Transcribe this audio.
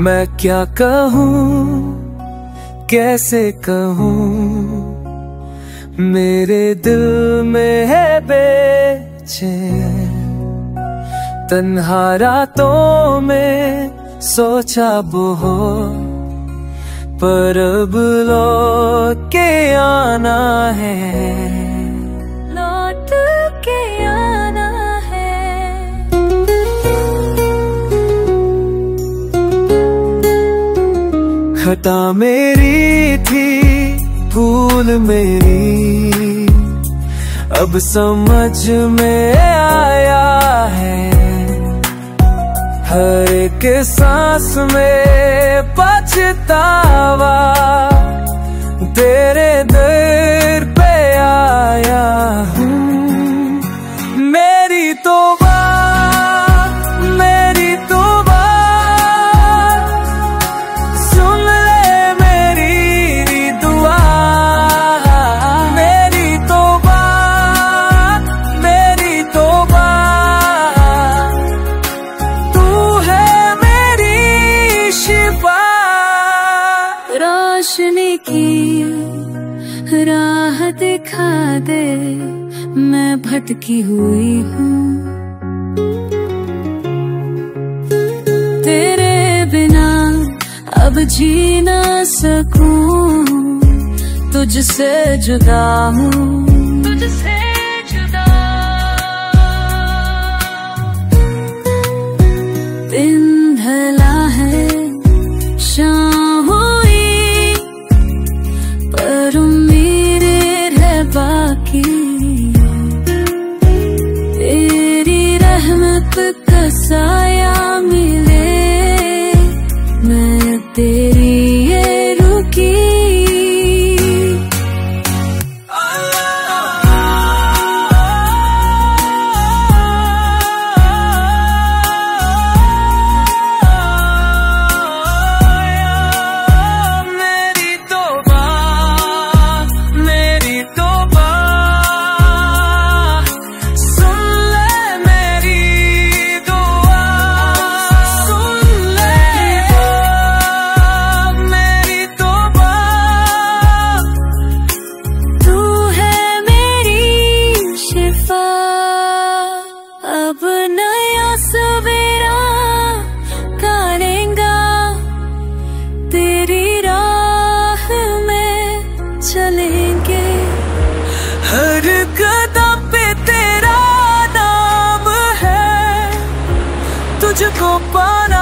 मैं क्या कहूँ कैसे कहूँ, मेरे दिल में है बेचैन। तन्हा रातों में सोचा बहुत, पर अब लौट के आना है, लौट के आना है। खता मेरी थी, भूल मेरी, अब समझ में आया है। हर एक सांस में पछतावा, तेरे दर पे आया हूँ। मेरी तौबा, मेरी तौबा, सुन ले मेरी दुआ। मेरी तौबा, मेरी तौबा, रोशनी की राह दिखा दे, मैं भटकी हुई हूँ। तेरे बिना अब जी ना सकूं, तुझसे जुदा हूँ, तुझसे जुदा। दिन ढला है, शाम हुई, पर उम्मीदें है बाकी। तेरी रहमत का साया मिले, मैं तेरी ये रुकी। अब नया सवेरा करेंगा, तेरी राह में चलेंगे। हर कदम पे तेरा नाम है, तुझको पाना